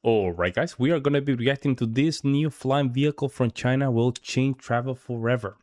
Alright guys, we are going to be reacting to this new flying vehicle from China will change travel forever.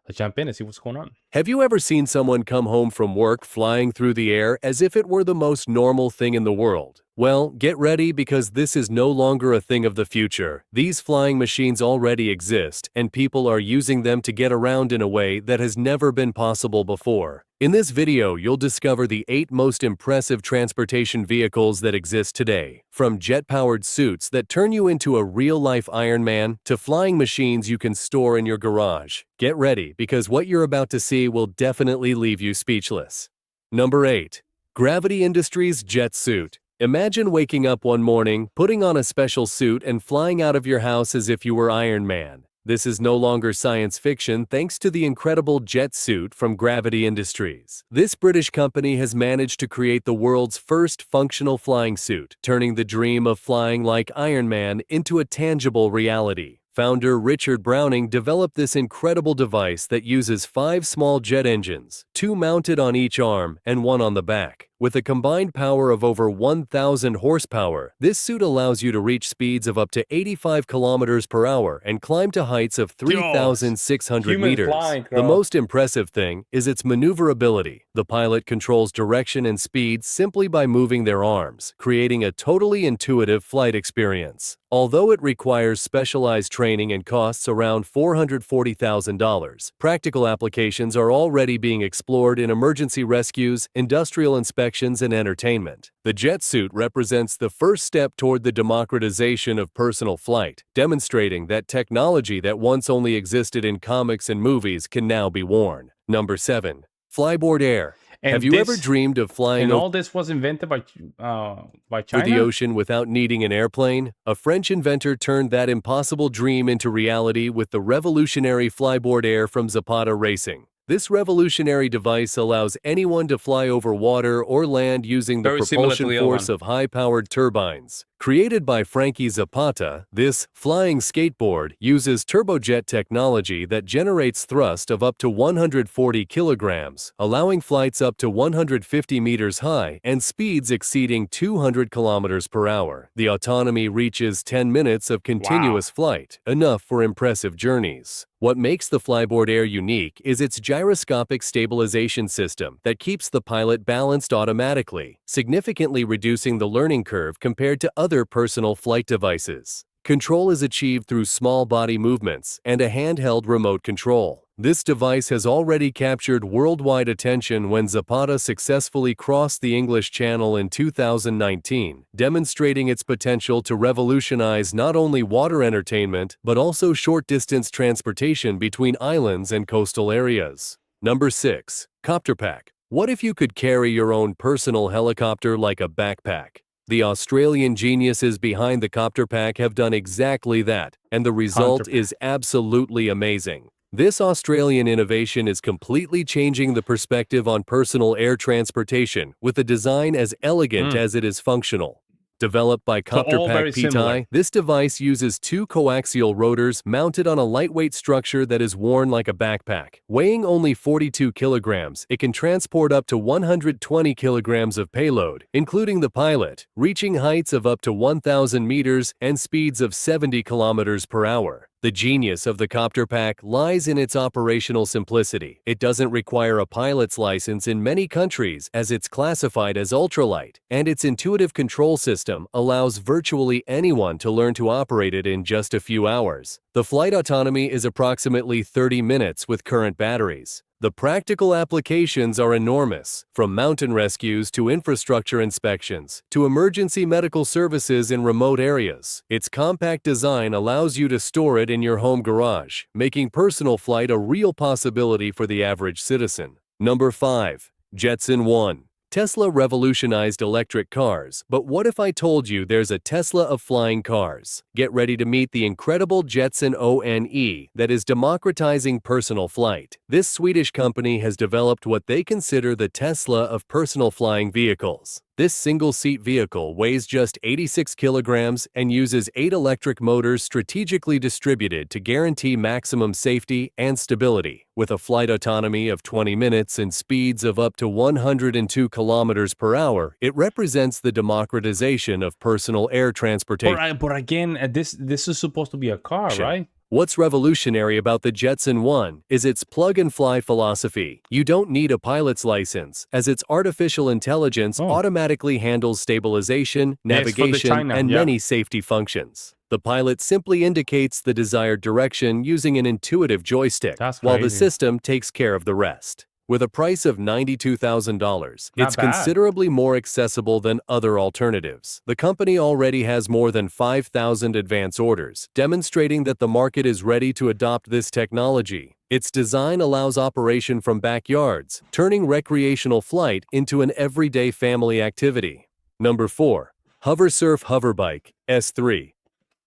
Let's jump in and see what's going on. Have you ever seen someone come home from work flying through the air as if it were the most normal thing in the world? Well, get ready because this is no longer a thing of the future. These flying machines already exist, and people are using them to get around in a way that has never been possible before. In this video, you'll discover the 8 most impressive transportation vehicles that exist today, from jet-powered suits that turn you into a real-life Iron Man to flying machines you can store in your garage. Get ready because what you're about to see will definitely leave you speechless. Number 8. Gravity Industries Jet Suit. Imagine waking up one morning, putting on a special suit and flying out of your house as if you were Iron Man. This is no longer science fiction thanks to the incredible jet suit from Gravity Industries. This British company has managed to create the world's first functional flying suit, turning the dream of flying like Iron Man into a tangible reality. Founder Richard Browning developed this incredible device that uses 5 small jet engines, 2 mounted on each arm and 1 on the back. With a combined power of over 1,000 horsepower, this suit allows you to reach speeds of up to 85 kilometers per hour and climb to heights of 3,600 meters. The most impressive thing is its maneuverability. The pilot controls direction and speed simply by moving their arms, creating a totally intuitive flight experience. Although it requires specialized training and costs around $440,000, practical applications are already being explored in emergency rescues, industrial inspections, and entertainment. The jet suit represents the first step toward the democratization of personal flight, demonstrating that technology that once only existed in comics and movies can now be worn. Number 7. Flyboard Air. Have you ever dreamed of flying all this was invented by China? For the ocean without needing an airplane? A French inventor turned that impossible dream into reality with the revolutionary Flyboard Air from Zapata Racing. This revolutionary device allows anyone to fly over water or land using the propulsion force of high-powered turbines. Created by Frankie Zapata, this flying skateboard uses turbojet technology that generates thrust of up to 140 kilograms, allowing flights up to 150 meters high and speeds exceeding 200 kilometers per hour. The autonomy reaches 10 minutes of continuous flight, enough for impressive journeys. What makes the Flyboard Air unique is its gyroscopic stabilization system that keeps the pilot balanced automatically, significantly reducing the learning curve compared to other personal flight devices. Control is achieved through small body movements and a handheld remote control. This device has already captured worldwide attention when Zapata successfully crossed the English Channel in 2019, demonstrating its potential to revolutionize not only water entertainment but also short-distance transportation between islands and coastal areas. Number 6. Copter Pack. What if you could carry your own personal helicopter like a backpack? The Australian geniuses behind the Copter Pack have done exactly that, and the result is absolutely amazing. This Australian innovation is completely changing the perspective on personal air transportation with a design as elegant as it is functional. Developed by Copter Pack XTI, this device uses 2 coaxial rotors mounted on a lightweight structure that is worn like a backpack. Weighing only 42 kilograms, it can transport up to 120 kilograms of payload, including the pilot, reaching heights of up to 1,000 meters and speeds of 70 kilometers per hour. The genius of the Copter Pack lies in its operational simplicity. It doesn't require a pilot's license in many countries as it's classified as ultralight, and its intuitive control system allows virtually anyone to learn to operate it in just a few hours. The flight autonomy is approximately 30 minutes with current batteries. The practical applications are enormous, from mountain rescues to infrastructure inspections to emergency medical services in remote areas. Its compact design allows you to store it in your home garage, making personal flight a real possibility for the average citizen. Number 5. Jetson 1. Tesla revolutionized electric cars, but what if I told you there's a Tesla of flying cars? Get ready to meet the incredible Jetson ONE that is democratizing personal flight. This Swedish company has developed what they consider the Tesla of personal flying vehicles. This single-seat vehicle weighs just 86 kilograms and uses 8 electric motors strategically distributed to guarantee maximum safety and stability. With a flight autonomy of 20 minutes and speeds of up to 102 kilometers per hour, it represents the democratization of personal air transportation. But again, this is supposed to be a car, right? What's revolutionary about the Jetson 1 is its plug-and-fly philosophy. You don't need a pilot's license, as its artificial intelligence automatically handles stabilization, navigation, and many safety functions. The pilot simply indicates the desired direction using an intuitive joystick, while the system takes care of the rest. With a price of $92,000, it's considerably more accessible than other alternatives. The company already has more than 5,000 advance orders, demonstrating that the market is ready to adopt this technology. Its design allows operation from backyards, turning recreational flight into an everyday family activity. Number 4. Hoversurf Hoverbike, S3.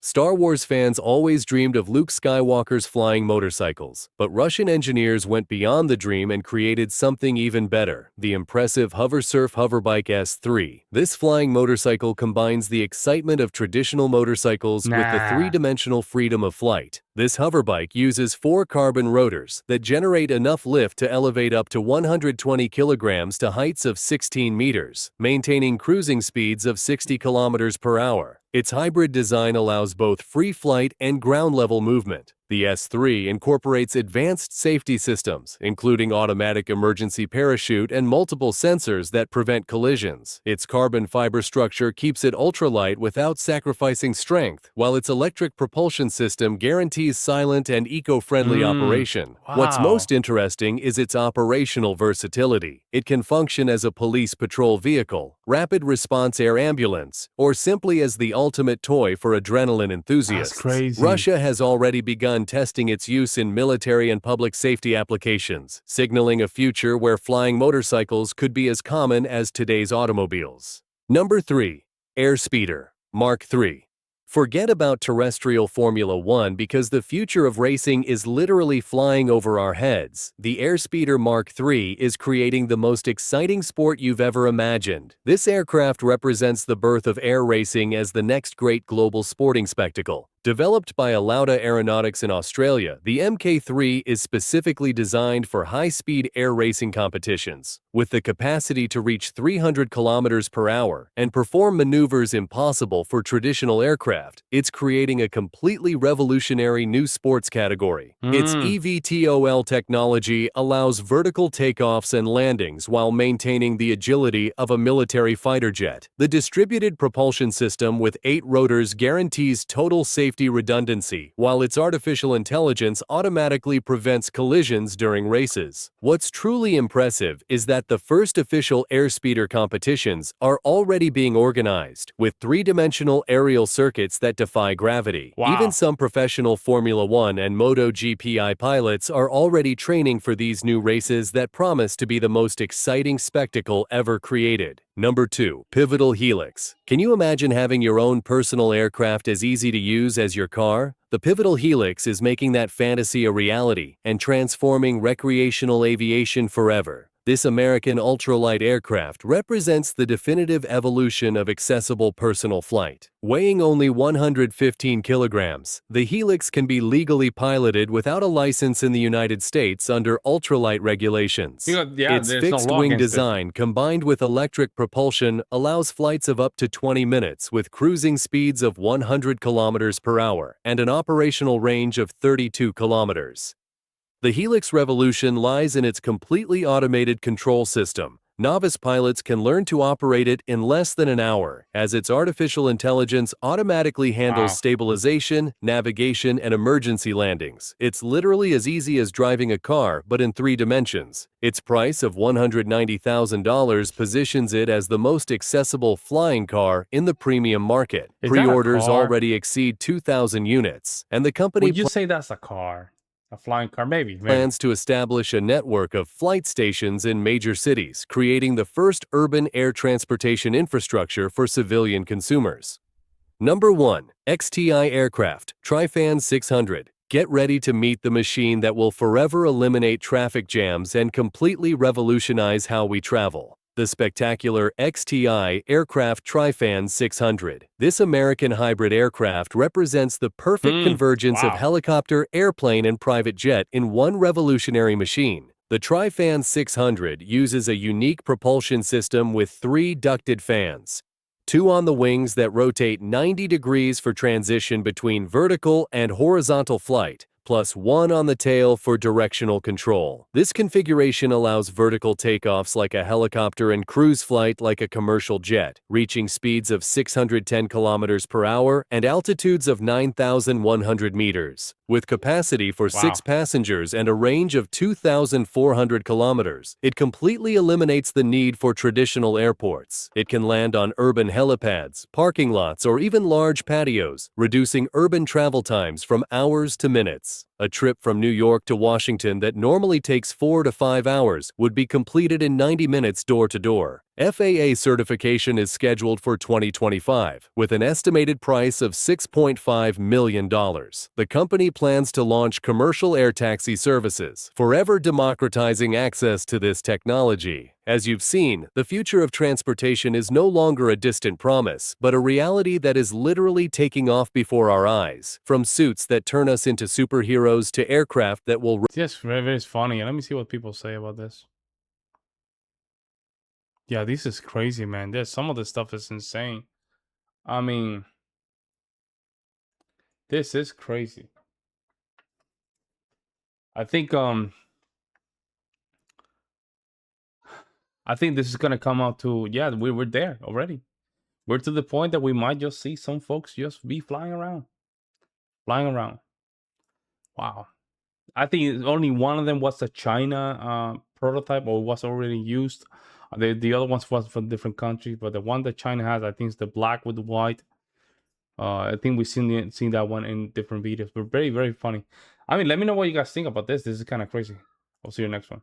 Star Wars fans always dreamed of Luke Skywalker's flying motorcycles, but Russian engineers went beyond the dream and created something even better, the impressive Hoversurf Hoverbike S3. This flying motorcycle combines the excitement of traditional motorcycles with the three-dimensional freedom of flight. This hoverbike uses 4 carbon rotors that generate enough lift to elevate up to 120 kilograms to heights of 16 meters, maintaining cruising speeds of 60 kilometers per hour. Its hybrid design allows both free flight and ground-level movement. The S3 incorporates advanced safety systems, including automatic emergency parachute and multiple sensors that prevent collisions. Its carbon fiber structure keeps it ultralight without sacrificing strength, while its electric propulsion system guarantees silent and eco-friendly operation. What's most interesting is its operational versatility. It can function as a police patrol vehicle, rapid response air ambulance, or simply as the ultimate toy for adrenaline enthusiasts. That's crazy. Russia has already begun testing its use in military and public safety applications, signaling a future where flying motorcycles could be as common as today's automobiles. Number 3. Airspeeder, Mark III. Forget about terrestrial Formula 1 because the future of racing is literally flying over our heads. The Airspeeder Mark III is creating the most exciting sport you've ever imagined. This aircraft represents the birth of air racing as the next great global sporting spectacle. Developed by Alauda Aeronautics in Australia, the Mk3 is specifically designed for high-speed air racing competitions. With the capacity to reach 300 kilometers per hour and perform maneuvers impossible for traditional aircraft, it's creating a completely revolutionary new sports category. Its eVTOL technology allows vertical takeoffs and landings while maintaining the agility of a military fighter jet. The distributed propulsion system with 8 rotors guarantees total safety redundancy, while its artificial intelligence automatically prevents collisions during races. What's truly impressive is that the first official Airspeeder competitions are already being organized, with 3-dimensional aerial circuits that defy gravity. Even some professional Formula 1 and MotoGP pilots are already training for these new races that promise to be the most exciting spectacle ever created. Number 2. Pivotal Helix. Can you imagine having your own personal aircraft as easy to use as your car? The Pivotal Helix is making that fantasy a reality and transforming recreational aviation forever. This American ultralight aircraft represents the definitive evolution of accessible personal flight. Weighing only 115 kilograms, the Helix can be legally piloted without a license in the United States under ultralight regulations. Its fixed-wing design, combined with electric propulsion, allows flights of up to 20 minutes with cruising speeds of 100 kilometers per hour and an operational range of 32 kilometers. The Helix revolution lies in its completely automated control system. Novice pilots can learn to operate it in less than an hour, as its artificial intelligence automatically handles stabilization, navigation, and emergency landings. It's literally as easy as driving a car, but in 3 dimensions. Its price of $190,000 positions it as the most accessible flying car in the premium market. Pre-orders already exceed 2,000 units, and the company Would you say that's a car? A flying car, maybe. Plans to establish a network of flight stations in major cities, creating the first urban air transportation infrastructure for civilian consumers. Number 1. XTI Aircraft Trian 600. Get ready to meet the machine that will forever eliminate traffic jams and completely revolutionize how we travel. the spectacular XTI Aircraft Trian 600. This American hybrid aircraft represents the perfect convergence of wow. helicopter, airplane, and private jet in one revolutionary machine. The Trian 600 uses a unique propulsion system with 3 ducted fans. 2 on the wings that rotate 90 degrees for transition between vertical and horizontal flight, plus 1 on the tail for directional control. This configuration allows vertical takeoffs like a helicopter and cruise flight like a commercial jet, reaching speeds of 610 kilometers per hour and altitudes of 9,100 meters. With capacity for 6 passengers and a range of 2,400 kilometers, it completely eliminates the need for traditional airports. It can land on urban helipads, parking lots, or even large patios, reducing urban travel times from hours to minutes. A trip from New York to Washington that normally takes 4 to 5 hours would be completed in 90 minutes door to door. FAA certification is scheduled for 2025, with an estimated price of $6.5 million. The company plans to launch commercial air taxi services, forever democratizing access to this technology. As you've seen, the future of transportation is no longer a distant promise, but a reality that is literally taking off before our eyes. From suits that turn us into superheroes to aircraft that will... Yes, very, very funny. Let me see what people say about this. Yeah, this is crazy, man. There's some of the stuff is insane. I mean, this is crazy. I think this is gonna come out to, yeah, we're there already. We're to the point that we might just see some folks just be flying around. Wow. I think only one of them was a China prototype or was already used. The other ones was from different countries, but the one that China has, I think, is the black with the white. I think we've seen that one in different videos, but very, very funny. I mean, let me know what you guys think about this. This is kind of crazy. I'll see you next one.